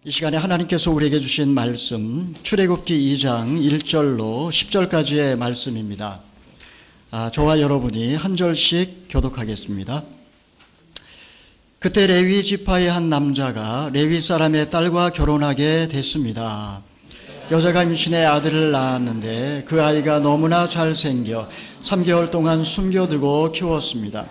이 시간에 하나님께서 우리에게 주신 말씀 출애굽기 2장 1절로 10절까지의 말씀입니다. 저와 여러분이 한 절씩 교독하겠습니다. 그때 레위 지파의 한 남자가 레위 사람의 딸과 결혼하게 됐습니다. 여자가 임신해 아들을 낳았는데 그 아이가 너무나 잘생겨 3개월 동안 숨겨두고 키웠습니다.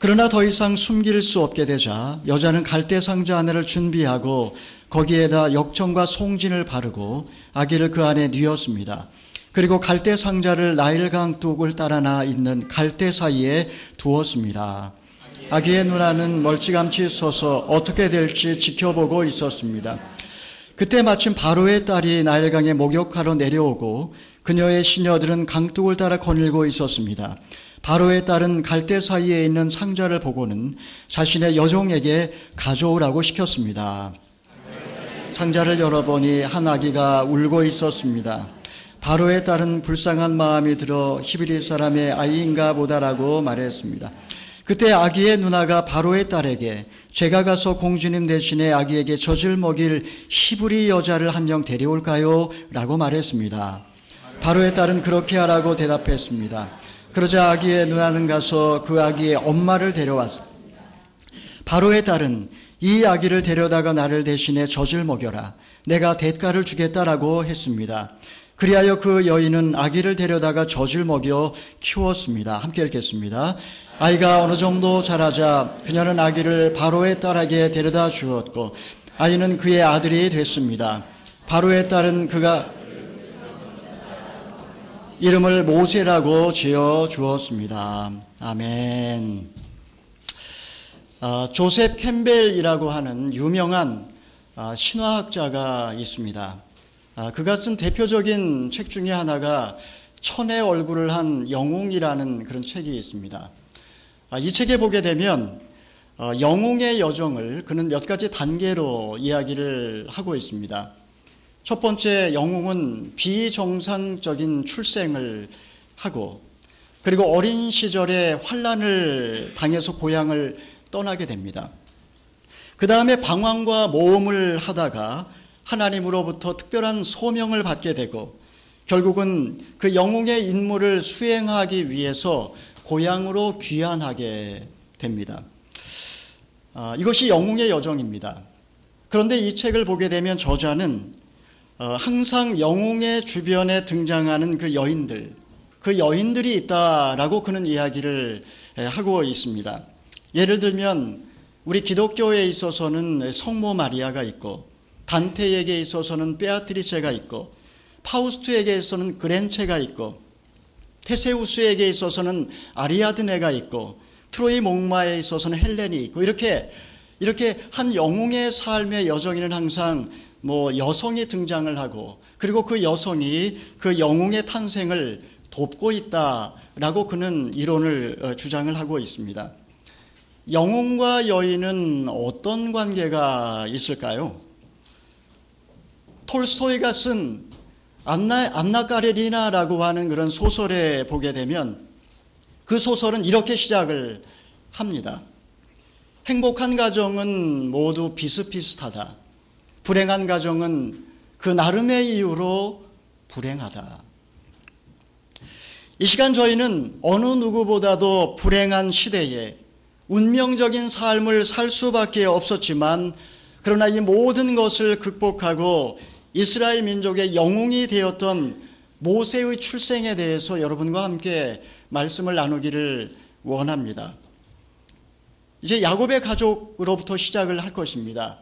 그러나 더 이상 숨길 수 없게 되자 여자는 갈대 상자 하나를 준비하고 거기에다 역청과 송진을 바르고 아기를 그 안에 뉘었습니다. 그리고 갈대 상자를 나일강 뚝을 따라나 있는 갈대 사이에 두었습니다. 아기의 누나는 멀찌감치 서서 어떻게 될지 지켜보고 있었습니다. 그때 마침 바로의 딸이 나일강에 목욕하러 내려오고 그녀의 시녀들은 강둑을 따라 거닐고 있었습니다. 바로의 딸은 갈대 사이에 있는 상자를 보고는 자신의 여종에게 가져오라고 시켰습니다. 상자를 열어보니 한 아기가 울고 있었습니다. 바로의 딸은 불쌍한 마음이 들어 히브리 사람의 아이인가 보다라고 말했습니다. 그때 아기의 누나가 바로의 딸에게 제가 가서 공주님 대신에 아기에게 젖을 먹일 히브리 여자를 한 명 데려올까요? 라고 말했습니다. 바로의 딸은 그렇게 하라고 대답했습니다. 그러자 아기의 누나는 가서 그 아기의 엄마를 데려왔습니다. 바로의 딸은 이 아기를 데려다가 나를 대신에 젖을 먹여라. 내가 대가를 주겠다라고 했습니다. 그리하여 그 여인은 아기를 데려다가 젖을 먹여 키웠습니다. 함께 읽겠습니다. 아이가 어느 정도 자라자 그녀는 아기를 바로의 딸에게 데려다 주었고 아이는 그의 아들이 됐습니다. 바로의 딸은 그가 이름을 모세라고 지어 주었습니다. 아멘. 조셉 캠벨이라고 하는 유명한 신화학자가 있습니다. 그가 쓴 대표적인 책 중에 하나가 천의 얼굴을 한 영웅이라는 그런 책이 있습니다. 이 책에 보게 되면 영웅의 여정을 그는 몇 가지 단계로 이야기를 하고 있습니다. 첫 번째, 영웅은 비정상적인 출생을 하고 그리고 어린 시절에 환난을 당해서 고향을 떠나게 됩니다. 그 다음에 방황과 모험을 하다가 하나님으로부터 특별한 소명을 받게 되고 결국은 그 영웅의 임무를 수행하기 위해서 고향으로 귀환하게 됩니다. 이것이 영웅의 여정입니다. 그런데 이 책을 보게 되면 저자는 항상 영웅의 주변에 등장하는 그 여인들이 있다라고 그는 이야기를 하고 있습니다. 예를 들면 우리 기독교에 있어서는 성모 마리아가 있고 단테에게 있어서는 베아트리체가 있고 파우스트에게 있어서는 그렌체가 있고 테세우스에게 있어서는 아리아드네가 있고 트로이 목마에 있어서는 헬렌이 있고 이렇게 한 영웅의 삶의 여정에는 항상 여성이 등장을 하고 그리고 그 여성이 그 영웅의 탄생을 돕고 있다라고 그는 이론을 주장을 하고 있습니다. 영웅과 여인은 어떤 관계가 있을까요? 톨스토이가 쓴 안나 까레리나라고 하는 그런 소설에 보게 되면 그 소설은 이렇게 시작을 합니다. 행복한 가정은 모두 비슷비슷하다. 불행한 가정은 그 나름의 이유로 불행하다. 이 시간 저희는 어느 누구보다도 불행한 시대에 운명적인 삶을 살 수밖에 없었지만 그러나 이 모든 것을 극복하고 이스라엘 민족의 영웅이 되었던 모세의 출생에 대해서 여러분과 함께 말씀을 나누기를 원합니다. 이제 야곱의 가족으로부터 시작을 할 것입니다.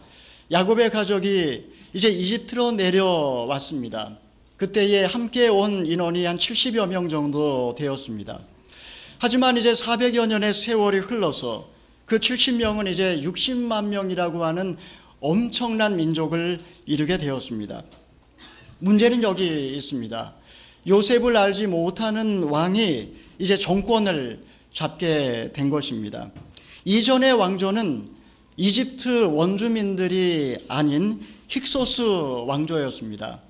야곱의 가족이 이제 이집트로 내려왔습니다. 그때에 함께 온 인원이 한 70여 명 정도 되었습니다. 하지만 이제 400여 년의 세월이 흘러서 그 70명은 이제 60만 명이라고 하는 엄청난 민족을 이루게 되었습니다. 문제는 여기 있습니다. 요셉을 알지 못하는 왕이 이제 정권을 잡게 된 것입니다. 이전의 왕조는 이집트 원주민들이 아닌 힉소스 왕조였습니다.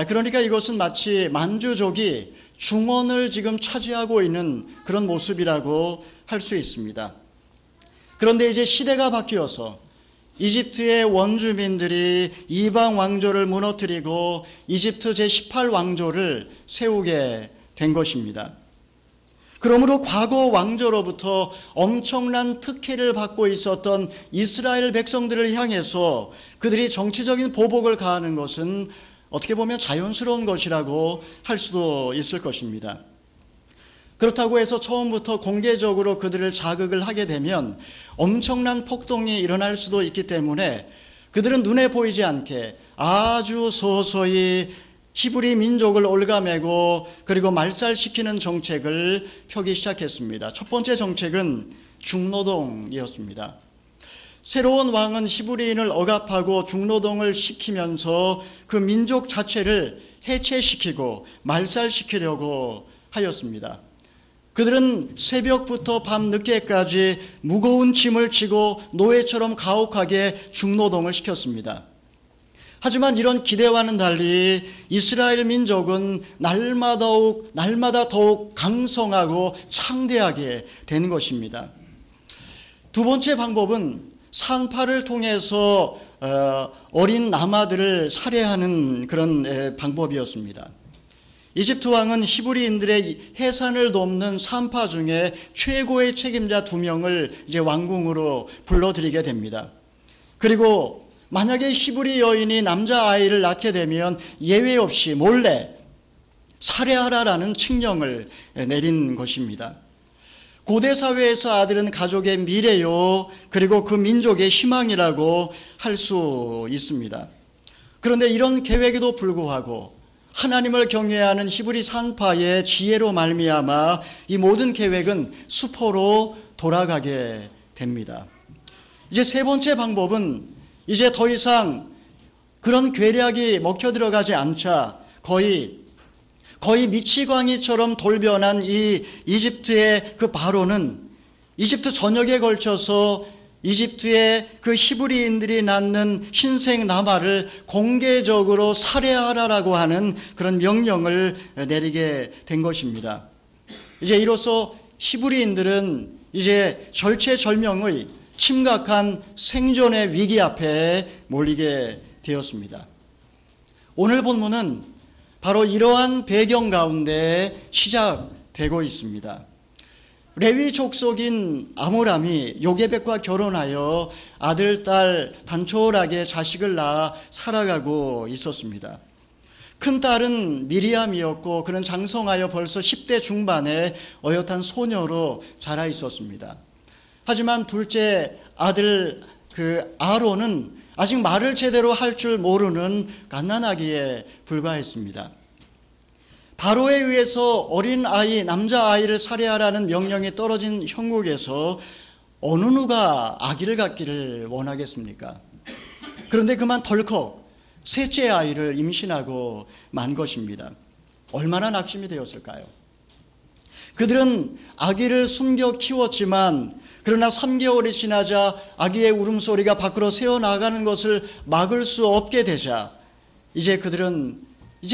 그러니까 이것은 마치 만주족이 중원을 지금 차지하고 있는 그런 모습이라고 할 수 있습니다. 그런데 이제 시대가 바뀌어서 이집트의 원주민들이 이방 왕조를 무너뜨리고 이집트 제18왕조를 세우게 된 것입니다. 그러므로 과거 왕조로부터 엄청난 특혜를 받고 있었던 이스라엘 백성들을 향해서 그들이 정치적인 보복을 가하는 것은 어떻게 보면 자연스러운 것이라고 할 수도 있을 것입니다. 그렇다고 해서 처음부터 공개적으로 그들을 자극을 하게 되면 엄청난 폭동이 일어날 수도 있기 때문에 그들은 눈에 보이지 않게 아주 서서히 히브리 민족을 올가매고 그리고 말살시키는 정책을 펴기 시작했습니다. 첫 번째 정책은 중노동이었습니다. 새로운 왕은 히브리인을 억압하고 중노동을 시키면서 그 민족 자체를 해체시키고 말살시키려고 하였습니다. 그들은 새벽부터 밤 늦게까지 무거운 짐을 지고 노예처럼 가혹하게 중노동을 시켰습니다. 하지만 이런 기대와는 달리 이스라엘 민족은 날마다 더욱 강성하고 창대하게 된 것입니다. 두 번째 방법은 산파를 통해서 어린 남아들을 살해하는 그런 방법이었습니다. 이집트 왕은 히브리인들의 해산을 돕는 산파 중에 최고의 책임자 2명을 이제 왕궁으로 불러들이게 됩니다. 그리고 만약에 히브리 여인이 남자아이를 낳게 되면 예외 없이 몰래 살해하라라는 칙령을 내린 것입니다. 고대 사회에서 아들은 가족의 미래요, 그리고 그 민족의 희망이라고 할 수 있습니다. 그런데 이런 계획에도 불구하고 하나님을 경외하는 히브리 산파의 지혜로 말미암아 이 모든 계획은 수포로 돌아가게 됩니다. 이제 세 번째 방법은 이제 더 이상 그런 괴략이 먹혀 들어가지 않자 거의 미치광이처럼 돌변한 이 이집트의 그 바로는 이집트 전역에 걸쳐서 이집트의 그 히브리인들이 낳는 흰색 나마를 공개적으로 살해하라라고 하는 그런 명령을 내리게 된 것입니다. 이제 이로써 히브리인들은 이제 절체절명의 심각한 생존의 위기 앞에 몰리게 되었습니다. 오늘 본문은 바로 이러한 배경 가운데 시작되고 있습니다. 레위 족속인 아므람이 요게벳과 결혼하여 아들, 딸 단촐하게 자식을 낳아 살아가고 있었습니다. 큰 딸은 미리암이었고 그는 장성하여 벌써 10대 중반에 어엿한 소녀로 자라 있었습니다. 하지만 둘째 아들 그 아론은 아직 말을 제대로 할 줄 모르는 갓난아기에 불과했습니다. 바로에 의해서 어린 아이, 남자아이를 살해하라는 명령이 떨어진 형국에서 어느 누가 아기를 갖기를 원하겠습니까? 그런데 그만 덜컥 셋째 아이를 임신하고 만 것입니다. 얼마나 낙심이 되었을까요? 그들은 아기를 숨겨 키웠지만 그러나 3개월이 지나자 아기의 울음소리가 밖으로 새어나가는 것을 막을 수 없게 되자 이제 그들은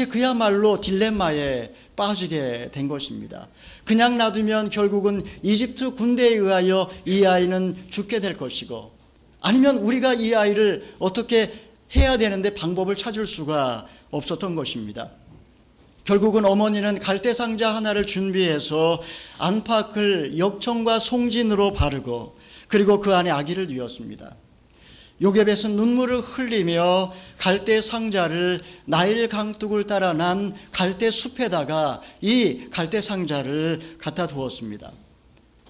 그야말로 딜레마에 빠지게 된 것입니다. 그냥 놔두면 결국은 이집트 군대에 의하여 이 아이는 죽게 될 것이고 아니면 우리가 이 아이를 어떻게 해야 되는데 방법을 찾을 수가 없었던 것입니다. 결국은 어머니는 갈대상자 하나를 준비해서 안팎을 역청과 송진으로 바르고 그리고 그 안에 아기를 뉘었습니다. 요게벳은 눈물을 흘리며 갈대상자를 나일 강둑을 따라 난 갈대숲에다가 이 갈대상자를 갖다 두었습니다.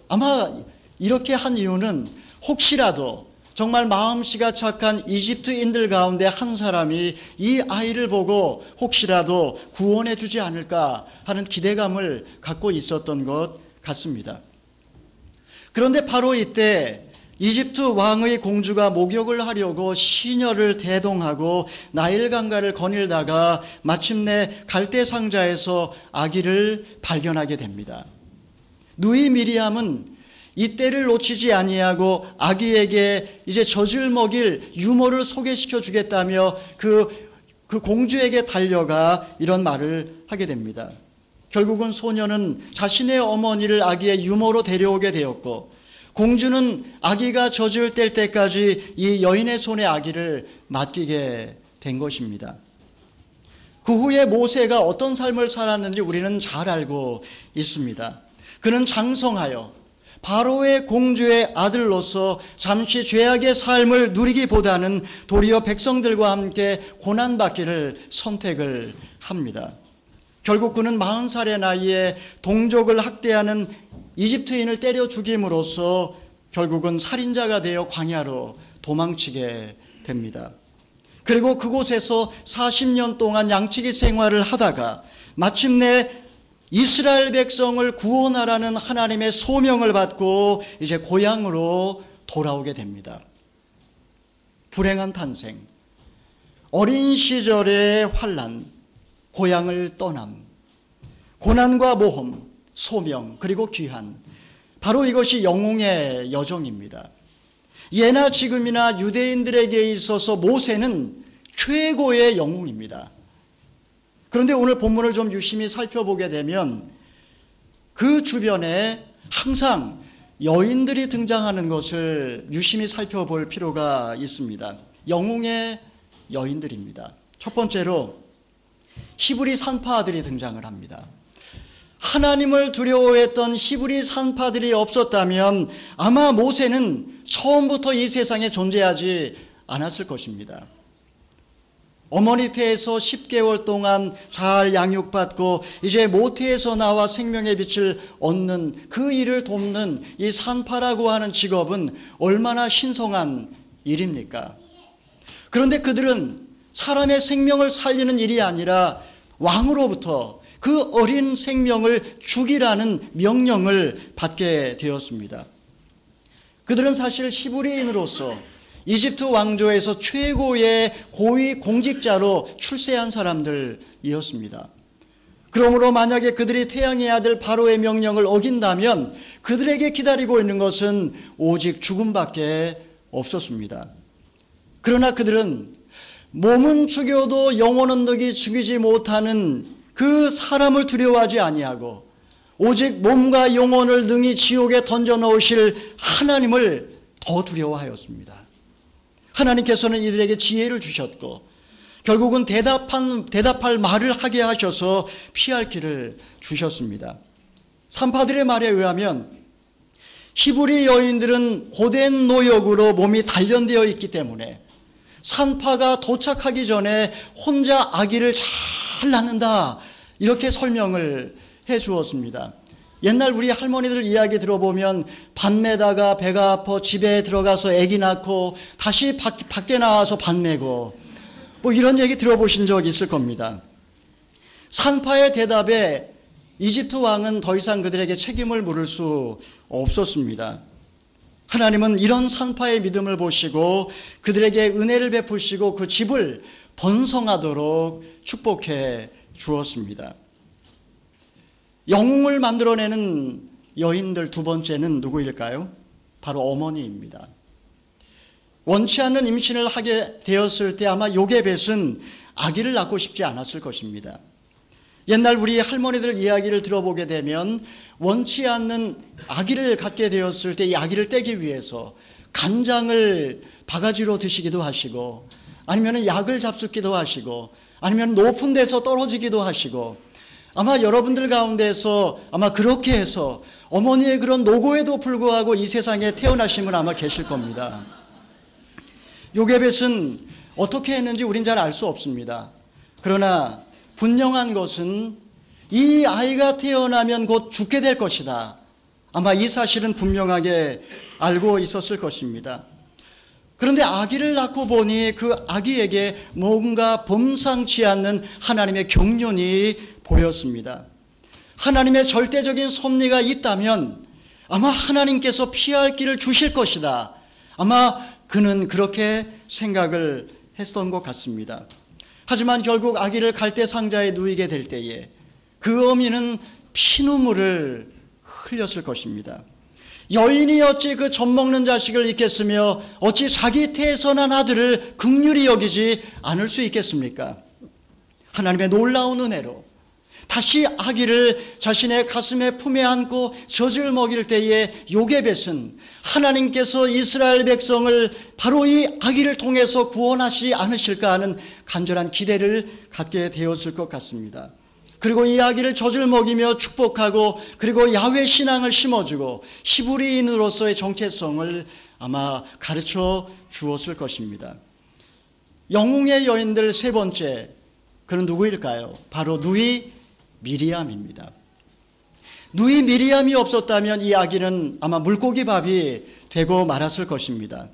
아마 이렇게 한 이유는 혹시라도 정말 마음씨가 착한 이집트인들 가운데 한 사람이 이 아이를 보고 혹시라도 구원해 주지 않을까 하는 기대감을 갖고 있었던 것 같습니다. 그런데 바로 이때 이집트 왕의 공주가 목욕을 하려고 시녀를 대동하고 나일강가를 거닐다가 마침내 갈대상자에서 아기를 발견하게 됩니다. 누이 미리암은 이때를 놓치지 아니하고 아기에게 이제 젖을 먹일 유모를 소개시켜 주겠다며 그 공주에게 달려가 이런 말을 하게 됩니다. 결국은 소녀는 자신의 어머니를 아기의 유모로 데려오게 되었고 공주는 아기가 젖을 뗄 때까지 이 여인의 손에 아기를 맡기게 된 것입니다. 그 후에 모세가 어떤 삶을 살았는지 우리는 잘 알고 있습니다. 그는 장성하여 바로의 공주의 아들로서 잠시 죄악의 삶을 누리기보다는 도리어 백성들과 함께 고난받기를 선택을 합니다. 결국 그는 40살의 나이에 동족을 학대하는 이집트인을 때려 죽임으로써 결국은 살인자가 되어 광야로 도망치게 됩니다. 그리고 그곳에서 40년 동안 양치기 생활을 하다가 마침내 이스라엘 백성을 구원하라는 하나님의 소명을 받고 이제 고향으로 돌아오게 됩니다. 불행한 탄생, 어린 시절의 환난, 고향을 떠남, 고난과 모험, 소명, 그리고 귀한, 바로 이것이 영웅의 여정입니다. 예나 지금이나 유대인들에게 있어서 모세는 최고의 영웅입니다. 그런데 오늘 본문을 좀 유심히 살펴보게 되면 그 주변에 항상 여인들이 등장하는 것을 유심히 살펴볼 필요가 있습니다. 영웅의 여인들입니다. 첫 번째로 히브리 산파들이 등장을 합니다. 하나님을 두려워했던 히브리 산파들이 없었다면 아마 모세는 처음부터 이 세상에 존재하지 않았을 것입니다. 어머니 태에서 10개월 동안 잘 양육받고 이제 모태에서 나와 생명의 빛을 얻는 그 일을 돕는 이 산파라고 하는 직업은 얼마나 신성한 일입니까? 그런데 그들은 사람의 생명을 살리는 일이 아니라 왕으로부터 그 어린 생명을 죽이라는 명령을 받게 되었습니다. 그들은 사실 히브리인으로서 이집트 왕조에서 최고의 고위 공직자로 출세한 사람들이었습니다. 그러므로 만약에 그들이 태양의 아들 바로의 명령을 어긴다면 그들에게 기다리고 있는 것은 오직 죽음밖에 없었습니다. 그러나 그들은 몸은 죽여도 영혼은 능히 죽이지 못하는 그 사람을 두려워하지 아니하고 오직 몸과 영혼을 능히 지옥에 던져 넣으실 하나님을 더 두려워하였습니다. 하나님께서는 이들에게 지혜를 주셨고 결국은 대답할 말을 하게 하셔서 피할 길을 주셨습니다. 산파들의 말에 의하면 히브리 여인들은 고된 노역으로 몸이 단련되어 있기 때문에 산파가 도착하기 전에 혼자 아기를 잘 낳는다 이렇게 설명을 해 주었습니다. 옛날 우리 할머니들 이야기 들어보면 밤매다가 배가 아파 집에 들어가서 아기 낳고 다시 밖에 나와서 밤매고 뭐 이런 얘기 들어보신 적 있을 겁니다. 산파의 대답에 이집트 왕은 더 이상 그들에게 책임을 물을 수 없었습니다. 하나님은 이런 산파의 믿음을 보시고 그들에게 은혜를 베푸시고 그 집을 번성하도록 축복해 주었습니다. 영웅을 만들어내는 여인들 두 번째는 누구일까요? 바로 어머니입니다. 원치 않는 임신을 하게 되었을 때 아마 요게벳은 아기를 낳고 싶지 않았을 것입니다. 옛날 우리 할머니들 이야기를 들어보게 되면 원치 않는 아기를 갖게 되었을 때 이 아기를 떼기 위해서 간장을 바가지로 드시기도 하시고 아니면 약을 잡숫기도 하시고 아니면 높은 데서 떨어지기도 하시고 아마 여러분들 가운데서 아마 그렇게 해서 어머니의 그런 노고에도 불구하고 이 세상에 태어나신 분 아마 계실 겁니다. 요게벳은 어떻게 했는지 우린 잘 알 수 없습니다. 그러나 분명한 것은 이 아이가 태어나면 곧 죽게 될 것이다. 아마 이 사실은 분명하게 알고 있었을 것입니다. 그런데 아기를 낳고 보니 그 아기에게 뭔가 범상치 않는 하나님의 경륜이 보였습니다. 하나님의 절대적인 섭리가 있다면 아마 하나님께서 피할 길을 주실 것이다. 아마 그는 그렇게 생각을 했던 것 같습니다. 하지만 결국 아기를 갈대 상자에 누이게 될 때에 그 어미는 피눈물을 흘렸을 것입니다. 여인이 어찌 그 젖먹는 자식을 잊겠으며 어찌 자기 태어난 아들을 긍휼히 여기지 않을 수 있겠습니까? 하나님의 놀라운 은혜로 다시 아기를 자신의 가슴에 품에 안고 젖을 먹일 때에 요게벳은 하나님께서 이스라엘 백성을 바로 이 아기를 통해서 구원하시지 않으실까 하는 간절한 기대를 갖게 되었을 것 같습니다. 그리고 이 아기를 젖을 먹이며 축복하고 그리고 야훼 신앙을 심어주고 히브리인으로서의 정체성을 아마 가르쳐 주었을 것입니다. 영웅의 여인들 세 번째, 그는 누구일까요? 바로 누이 미리암입니다. 누이 미리암이 없었다면 이 아기는 아마 물고기 밥이 되고 말았을 것입니다.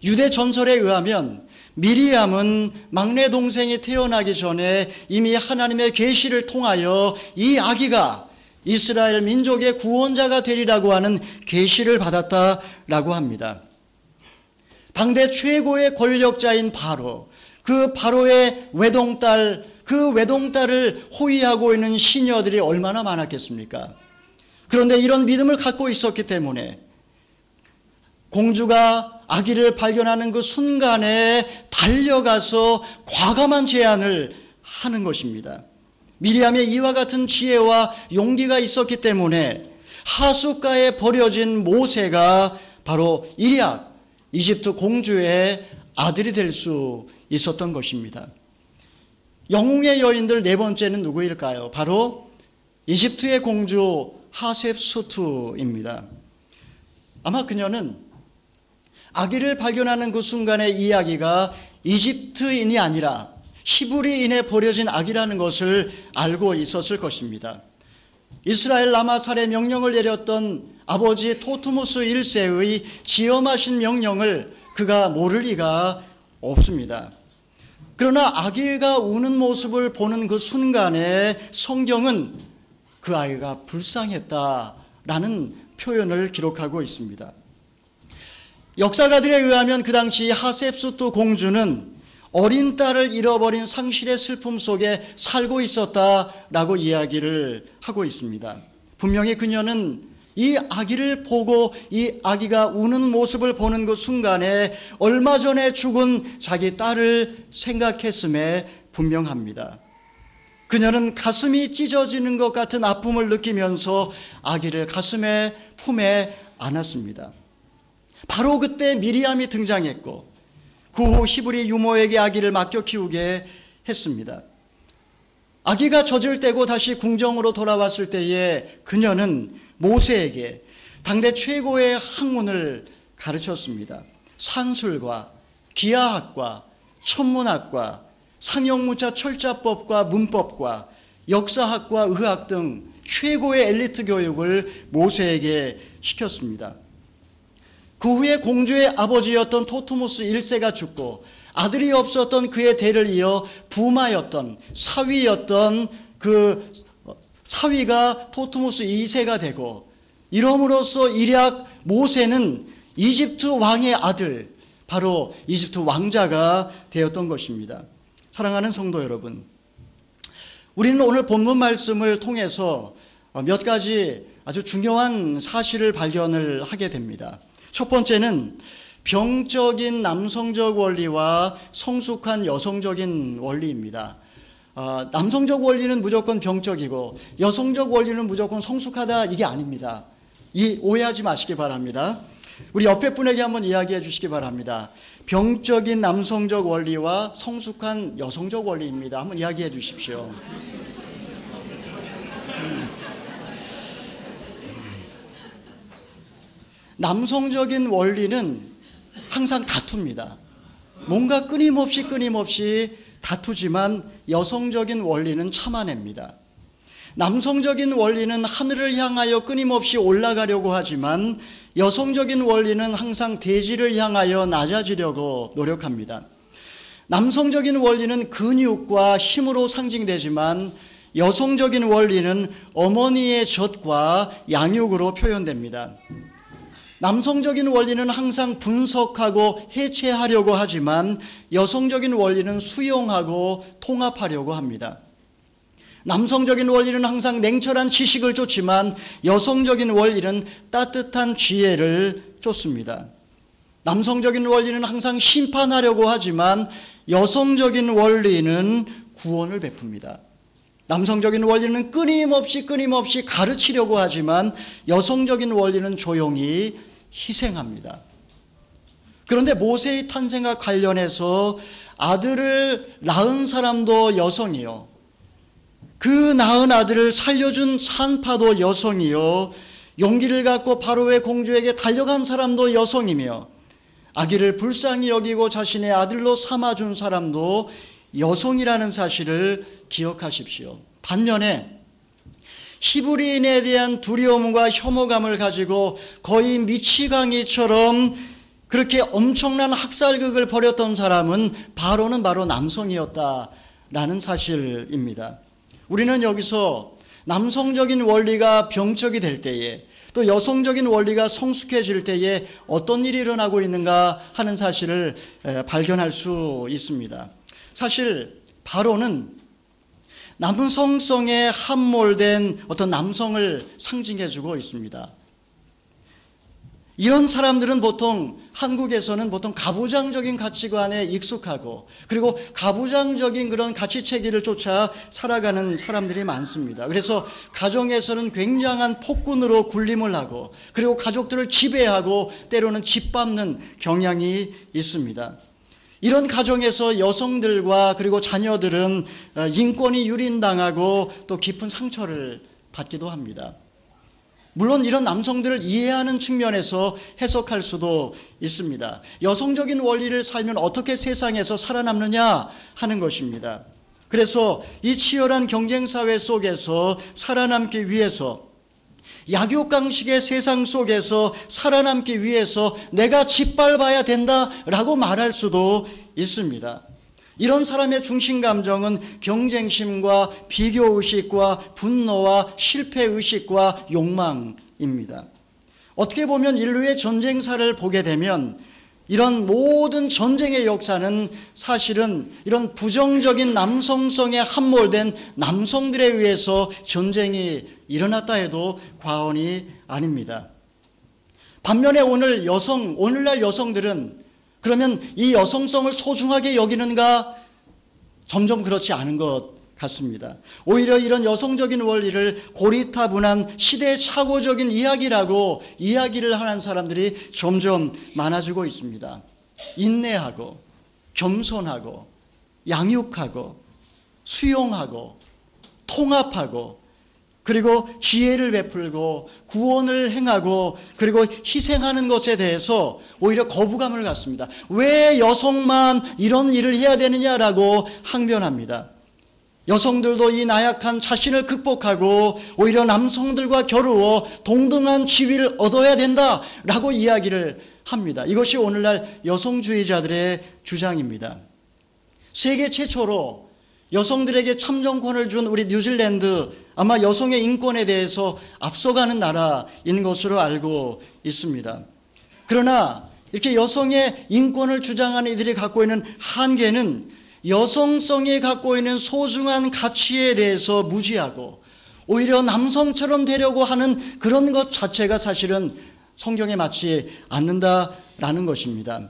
유대 전설에 의하면 미리암은 막내 동생이 태어나기 전에 이미 하나님의 계시를 통하여 이 아기가 이스라엘 민족의 구원자가 되리라고 하는 계시를 받았다라고 합니다. 당대 최고의 권력자인 바로, 그 바로의 외동딸, 그 외동딸을 호위하고 있는 시녀들이 얼마나 많았겠습니까? 그런데 이런 믿음을 갖고 있었기 때문에 공주가 아기를 발견하는 그 순간에 달려가서 과감한 제안을 하는 것입니다. 미리암의 이와 같은 지혜와 용기가 있었기 때문에 하숫가에 버려진 모세가 바로 일약 이집트 공주의 아들이 될 수 있었던 것입니다. 영웅의 여인들 네 번째는 누구일까요? 바로 이집트의 공주 하셉수투입니다. 아마 그녀는 아기를 발견하는 그 순간에 이 아기가 이집트인이 아니라 히브리인에 버려진 아기라는 것을 알고 있었을 것입니다. 이스라엘 라마살의 명령을 내렸던 아버지 토트모스 1세의 지엄하신 명령을 그가 모를 리가 없습니다. 그러나 아기가 우는 모습을 보는 그 순간에 성경은 그 아이가 불쌍했다라는 표현을 기록하고 있습니다. 역사가들에 의하면 그 당시 하셉수투 공주는 어린 딸을 잃어버린 상실의 슬픔 속에 살고 있었다라고 이야기를 하고 있습니다. 분명히 그녀는 이 아기를 보고 이 아기가 우는 모습을 보는 그 순간에 얼마 전에 죽은 자기 딸을 생각했음에 분명합니다. 그녀는 가슴이 찢어지는 것 같은 아픔을 느끼면서 아기를 가슴에 품에 안았습니다. 바로 그때 미리암이 등장했고 그 후 히브리 유모에게 아기를 맡겨 키우게 했습니다. 아기가 젖을 떼고 다시 궁정으로 돌아왔을 때에 그녀는 모세에게 당대 최고의 학문을 가르쳤습니다. 산술과 기하학과 천문학과 상형문자 철자법과 문법과 역사학과 의학 등 최고의 엘리트 교육을 모세에게 시켰습니다. 그 후에 공주의 아버지였던 토트모스 1세가 죽고 아들이 없었던 그의 대를 이어 부마였던 사위였던 그 사위가 토트모스 2세가 되고 이러므로써 일약 모세는 이집트 왕의 아들, 바로 이집트 왕자가 되었던 것입니다. 사랑하는 성도 여러분, 우리는 오늘 본문 말씀을 통해서 몇 가지 아주 중요한 사실을 발견을 하게 됩니다. 첫 번째는 병적인 남성적 원리와 성숙한 여성적인 원리입니다. 남성적 원리는 무조건 병적이고 여성적 원리는 무조건 성숙하다, 이게 아닙니다. 오해하지 마시기 바랍니다. 우리 옆에 분에게 한번 이야기해 주시기 바랍니다. 병적인 남성적 원리와 성숙한 여성적 원리입니다. 한번 이야기해 주십시오. 남성적인 원리는 항상 다툽니다. 뭔가 끊임없이 다투지만 여성적인 원리는 참아냅니다. 남성적인 원리는 하늘을 향하여 끊임없이 올라가려고 하지만 여성적인 원리는 항상 대지를 향하여 낮아지려고 노력합니다. 남성적인 원리는 근육과 힘으로 상징되지만 여성적인 원리는 어머니의 젖과 양육으로 표현됩니다. 남성적인 원리는 항상 분석하고 해체하려고 하지만 여성적인 원리는 수용하고 통합하려고 합니다. 남성적인 원리는 항상 냉철한 지식을 쫓지만 여성적인 원리는 따뜻한 지혜를 쫓습니다. 남성적인 원리는 항상 심판하려고 하지만 여성적인 원리는 구원을 베풉니다. 남성적인 원리는 끊임없이 가르치려고 하지만 여성적인 원리는 조용히 희생합니다. 그런데 모세의 탄생과 관련해서 아들을 낳은 사람도 여성이요, 그 낳은 아들을 살려준 산파도 여성이요, 용기를 갖고 바로의 공주에게 달려간 사람도 여성이며, 아기를 불쌍히 여기고 자신의 아들로 삼아준 사람도 여성이라는 사실을 기억하십시오. 반면에 히브리인에 대한 두려움과 혐오감을 가지고 거의 미치광이처럼 그렇게 엄청난 학살극을 벌였던 사람은 바로는 바로 남성이었다라는 사실입니다. 우리는 여기서 남성적인 원리가 병적이 될 때에, 또 여성적인 원리가 성숙해질 때에 어떤 일이 일어나고 있는가 하는 사실을 발견할 수 있습니다. 사실 바로는 남성성에 함몰된 어떤 남성을 상징해주고 있습니다. 이런 사람들은 보통 한국에서는 보통 가부장적인 가치관에 익숙하고, 그리고 가부장적인 그런 가치체계를 쫓아 살아가는 사람들이 많습니다. 그래서 가정에서는 굉장한 폭군으로 군림을 하고, 그리고 가족들을 지배하고 때로는 짓밟는 경향이 있습니다. 이런 가정에서 여성들과 그리고 자녀들은 인권이 유린당하고 또 깊은 상처를 받기도 합니다. 물론 이런 남성들을 이해하는 측면에서 해석할 수도 있습니다. 여성적인 원리를 살면 어떻게 세상에서 살아남느냐 하는 것입니다. 그래서 이 치열한 경쟁사회 속에서 살아남기 위해서, 약육강식의 세상 속에서 살아남기 위해서 내가 짓밟아야 된다라고 말할 수도 있습니다. 이런 사람의 중심 감정은 경쟁심과 비교의식과 분노와 실패의식과 욕망입니다. 어떻게 보면 인류의 전쟁사를 보게 되면 이런 모든 전쟁의 역사는 사실은 이런 부정적인 남성성에 함몰된 남성들에 의해서 전쟁이 일어났다 해도 과언이 아닙니다. 반면에 오늘날 여성들은 그러면 이 여성성을 소중하게 여기는가? 점점 그렇지 않은 것 같습니다. 오히려 이런 여성적인 원리를 고리타분한 시대착오적인 이야기라고 이야기를 하는 사람들이 점점 많아지고 있습니다. 인내하고 겸손하고 양육하고 수용하고 통합하고 그리고 지혜를 베풀고 구원을 행하고 그리고 희생하는 것에 대해서 오히려 거부감을 갖습니다. 왜 여성만 이런 일을 해야 되느냐라고 항변합니다. 여성들도 이 나약한 자신을 극복하고 오히려 남성들과 겨루어 동등한 지위를 얻어야 된다라고 이야기를 합니다. 이것이 오늘날 여성주의자들의 주장입니다. 세계 최초로 여성들에게 참정권을 준 우리 뉴질랜드, 아마 여성의 인권에 대해서 앞서가는 나라인 것으로 알고 있습니다. 그러나 이렇게 여성의 인권을 주장하는 이들이 갖고 있는 한계는 여성성이 갖고 있는 소중한 가치에 대해서 무지하고 오히려 남성처럼 되려고 하는 그런 것 자체가 사실은 성경에 맞지 않는다라는 것입니다.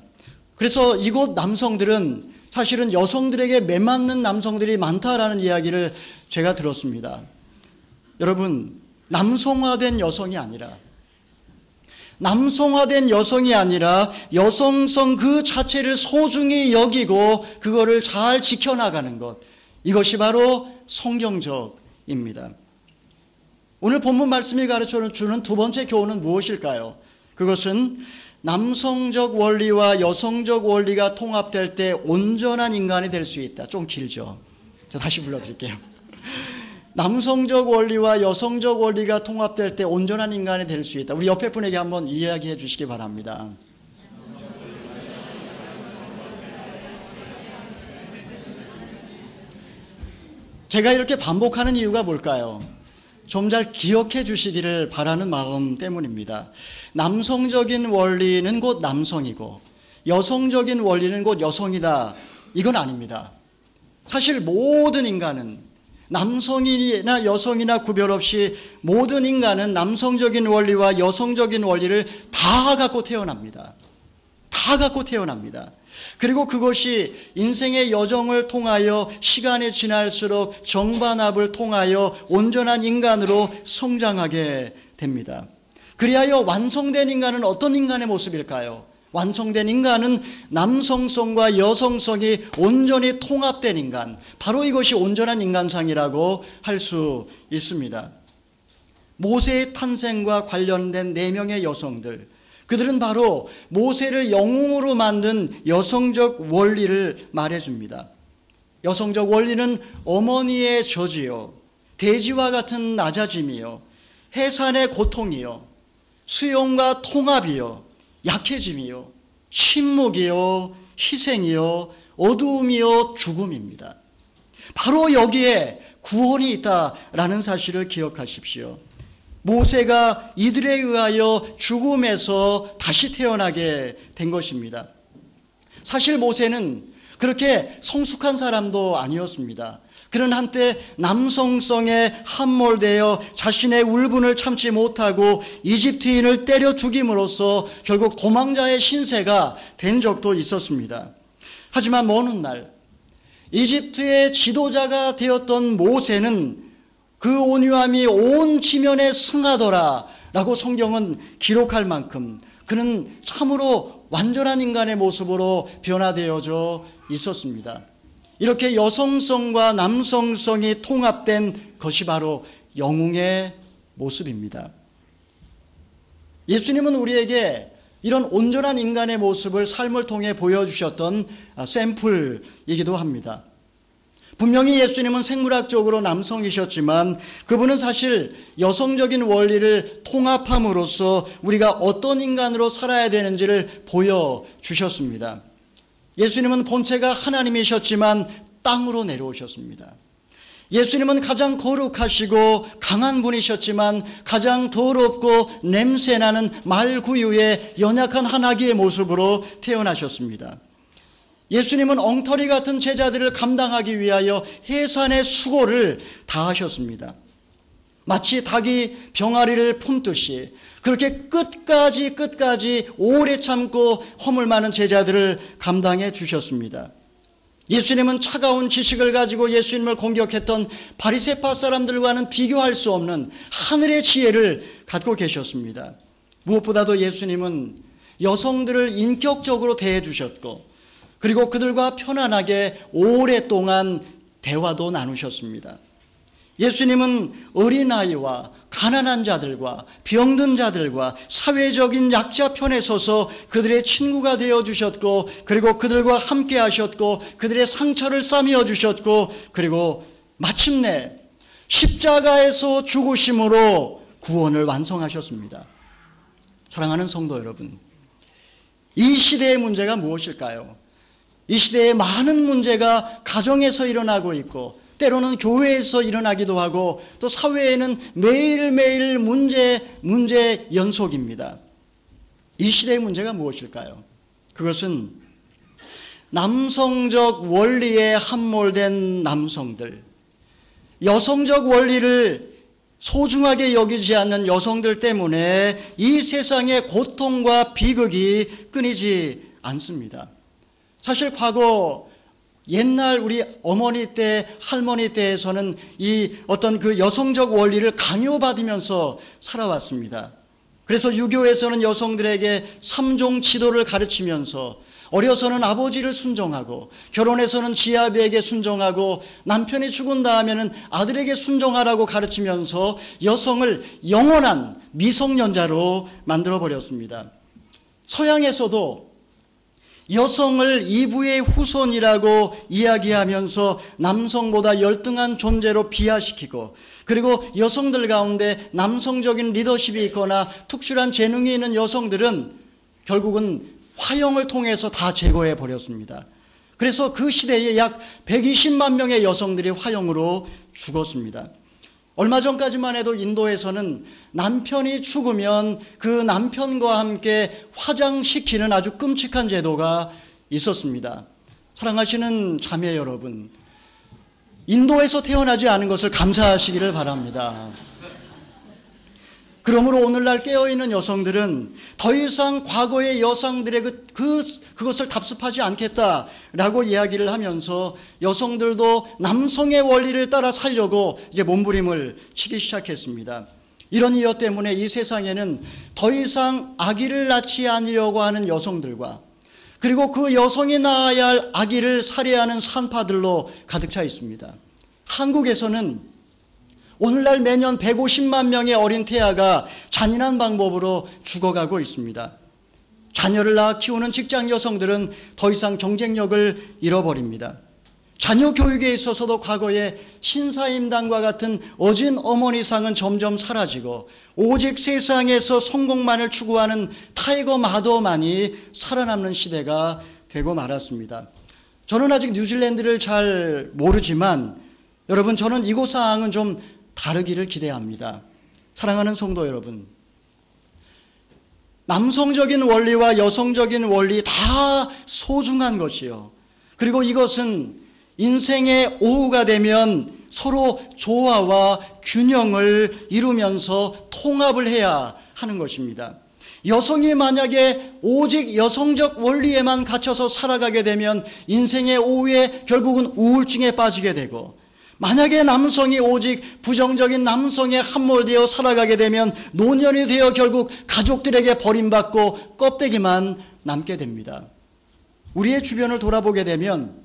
그래서 이곳 남성들은 사실은 여성들에게 매맞는 남성들이 많다라는 이야기를 제가 들었습니다. 여러분, 남성화된 여성이 아니라 여성성 그 자체를 소중히 여기고 그거를 잘 지켜나가는 것, 이것이 바로 성경적입니다. 오늘 본문 말씀이 가르쳐주는 두 번째 교훈은 무엇일까요? 그것은 남성적 원리와 여성적 원리가 통합될 때 온전한 인간이 될 수 있다. 좀 길죠? 저 다시 불러드릴게요. 남성적 원리와 여성적 원리가 통합될 때 온전한 인간이 될 수 있다. 우리 옆에 분에게 한번 이야기해 주시기 바랍니다. 제가 이렇게 반복하는 이유가 뭘까요? 좀 잘 기억해 주시기를 바라는 마음 때문입니다. 남성적인 원리는 곧 남성이고 여성적인 원리는 곧 여성이다, 이건 아닙니다. 사실 모든 인간은 남성이나 여성이나 구별 없이 모든 인간은 남성적인 원리와 여성적인 원리를 다 갖고 태어납니다. 다 갖고 태어납니다. 그리고 그것이 인생의 여정을 통하여 시간이 지날수록 정반합을 통하여 온전한 인간으로 성장하게 됩니다. 그리하여 완성된 인간은 어떤 인간의 모습일까요? 완성된 인간은 남성성과 여성성이 온전히 통합된 인간, 바로 이것이 온전한 인간상이라고 할 수 있습니다. 모세의 탄생과 관련된 4명의 여성들, 그들은 바로 모세를 영웅으로 만든 여성적 원리를 말해줍니다. 여성적 원리는 어머니의 저지요, 돼지와 같은 낮아짐이요, 해산의 고통이요, 수용과 통합이요, 약해짐이요, 침묵이요, 희생이요, 어두움이요, 죽음입니다. 바로 여기에 구원이 있다라는 사실을 기억하십시오. 모세가 이들에 의하여 죽음에서 다시 태어나게 된 것입니다. 사실 모세는 그렇게 성숙한 사람도 아니었습니다. 그는 한때 남성성에 함몰되어 자신의 울분을 참지 못하고 이집트인을 때려 죽임으로써 결국 도망자의 신세가 된 적도 있었습니다. 하지만 먼 훗날 이집트의 지도자가 되었던 모세는 그 온유함이 온 지면에 승하더라 라고 성경은 기록할 만큼 그는 참으로 완전한 인간의 모습으로 변화되어져 있었습니다. 이렇게 여성성과 남성성이 통합된 것이 바로 영웅의 모습입니다. 예수님은 우리에게 이런 온전한 인간의 모습을 삶을 통해 보여주셨던 샘플이기도 합니다. 분명히 예수님은 생물학적으로 남성이셨지만 그분은 사실 여성적인 원리를 통합함으로써 우리가 어떤 인간으로 살아야 되는지를 보여주셨습니다. 예수님은 본체가 하나님이셨지만 땅으로 내려오셨습니다. 예수님은 가장 거룩하시고 강한 분이셨지만 가장 더럽고 냄새나는 말구유의 연약한 한 아기의 모습으로 태어나셨습니다. 예수님은 엉터리 같은 제자들을 감당하기 위하여 해산의 수고를 다하셨습니다. 마치 닭이 병아리를 품듯이 그렇게 끝까지 오래 참고 허물 많은 제자들을 감당해 주셨습니다. 예수님은 차가운 지식을 가지고 예수님을 공격했던 바리새파 사람들과는 비교할 수 없는 하늘의 지혜를 갖고 계셨습니다. 무엇보다도 예수님은 여성들을 인격적으로 대해 주셨고 그리고 그들과 편안하게 오랫동안 대화도 나누셨습니다. 예수님은 어린아이와 가난한 자들과 병든 자들과 사회적인 약자 편에 서서 그들의 친구가 되어주셨고 그리고 그들과 함께 하셨고 그들의 상처를 싸매어 주셨고 그리고 마침내 십자가에서 죽으심으로 구원을 완성하셨습니다. 사랑하는 성도 여러분, 이 시대의 문제가 무엇일까요? 이 시대에 많은 문제가 가정에서 일어나고 있고 때로는 교회에서 일어나기도 하고 또 사회에는 매일매일 문제 연속입니다. 이 시대의 문제가 무엇일까요? 그것은 남성적 원리에 함몰된 남성들, 여성적 원리를 소중하게 여기지 않는 여성들 때문에 이 세상의 고통과 비극이 끊이지 않습니다. 사실 과거 옛날 우리 어머니 때, 할머니 때에서는 이 어떤 그 여성적 원리를 강요받으면서 살아왔습니다. 그래서 유교에서는 여성들에게 3종 지도를 가르치면서 어려서는 아버지를 순종하고 결혼해서는 지아비에게 순종하고 남편이 죽은 다음에는 아들에게 순종하라고 가르치면서 여성을 영원한 미성년자로 만들어버렸습니다. 서양에서도 여성을 이브의 후손이라고 이야기하면서 남성보다 열등한 존재로 비하시키고 그리고 여성들 가운데 남성적인 리더십이 있거나 특출한 재능이 있는 여성들은 결국은 화형을 통해서 다 제거해 버렸습니다. 그래서 그 시대에 약 120만 명의 여성들이 화형으로 죽었습니다. 얼마 전까지만 해도 인도에서는 남편이 죽으면 그 남편과 함께 화장시키는 아주 끔찍한 제도가 있었습니다. 사랑하시는 자매 여러분, 인도에서 태어나지 않은 것을 감사하시기를 바랍니다. 그러므로 오늘날 깨어있는 여성들은 더 이상 과거의 여성들의 그것을 답습하지 않겠다라고 이야기를 하면서 여성들도 남성의 원리를 따라 살려고 이제 몸부림을 치기 시작했습니다. 이런 이유 때문에 이 세상에는 더 이상 아기를 낳지 않으려고 하는 여성들과 그리고 그 여성이 낳아야 할 아기를 살해하는 산파들로 가득 차 있습니다. 한국에서는 오늘날 매년 150만 명의 어린 태아가 잔인한 방법으로 죽어가고 있습니다. 자녀를 낳아 키우는 직장 여성들은 더 이상 경쟁력을 잃어버립니다. 자녀 교육에 있어서도 과거의 신사임당과 같은 어진 어머니상은 점점 사라지고 오직 세상에서 성공만을 추구하는 타이거 마더만이 살아남는 시대가 되고 말았습니다. 저는 아직 뉴질랜드를 잘 모르지만 여러분, 저는 이곳 상황은 좀 다르기를 기대합니다. 사랑하는 성도 여러분, 남성적인 원리와 여성적인 원리 다 소중한 것이요, 그리고 이것은 인생의 오후가 되면 서로 조화와 균형을 이루면서 통합을 해야 하는 것입니다. 여성이 만약에 오직 여성적 원리에만 갇혀서 살아가게 되면 인생의 오후에 결국은 우울증에 빠지게 되고, 만약에 남성이 오직 부정적인 남성에 함몰되어 살아가게 되면 노년이 되어 결국 가족들에게 버림받고 껍데기만 남게 됩니다. 우리의 주변을 돌아보게 되면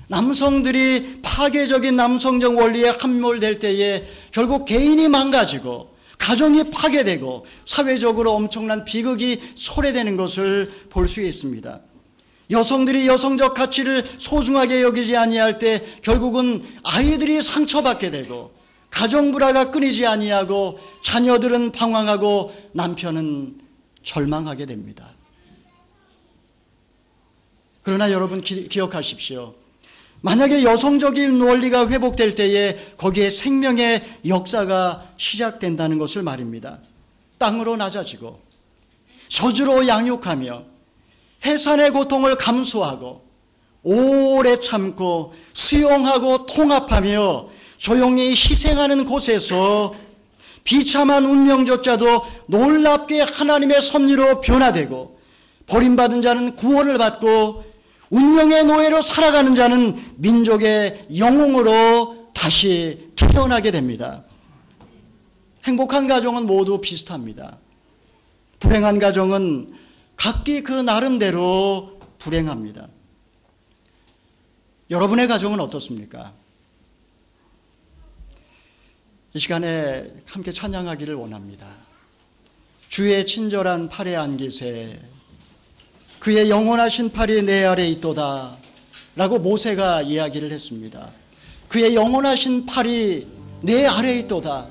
남성들이 파괴적인 남성적 원리에 함몰될 때에 결국 개인이 망가지고 가정이 파괴되고 사회적으로 엄청난 비극이 초래되는 것을 볼 수 있습니다. 여성들이 여성적 가치를 소중하게 여기지 아니할 때 결국은 아이들이 상처받게 되고 가정 불화가 끊이지 아니하고 자녀들은 방황하고 남편은 절망하게 됩니다. 그러나 여러분 기억하십시오. 만약에 여성적인 원리가 회복될 때에 거기에 생명의 역사가 시작된다는 것을 말입니다. 땅으로 낮아지고 저주로 양육하며 해산의 고통을 감수하고 오래 참고 수용하고 통합하며 조용히 희생하는 곳에서 비참한 운명조차도 놀랍게 하나님의 섭리로 변화되고 버림받은 자는 구원을 받고 운명의 노예로 살아가는 자는 민족의 영웅으로 다시 태어나게 됩니다. 행복한 가정은 모두 비슷합니다. 불행한 가정은 각기 그 나름대로 불행합니다. 여러분의 가정은 어떻습니까? 이 시간에 함께 찬양하기를 원합니다. 주의 친절한 팔에 안기세, 그의 영원하신 팔이 내 아래 있도다 라고 모세가 이야기를 했습니다. 그의 영원하신 팔이 내 아래 있도다.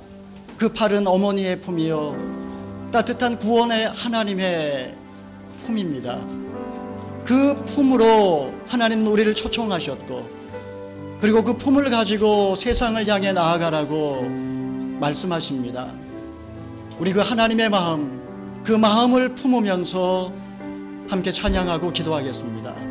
그 팔은 어머니의 품이요 따뜻한 구원의 하나님의 품입니다. 그 품으로 하나님 우리를 초청하셨고 그리고 그 품을 가지고 세상을 향해 나아가라고 말씀하십니다. 우리 그 하나님의 마음, 그 마음을 품으면서 함께 찬양하고 기도하겠습니다.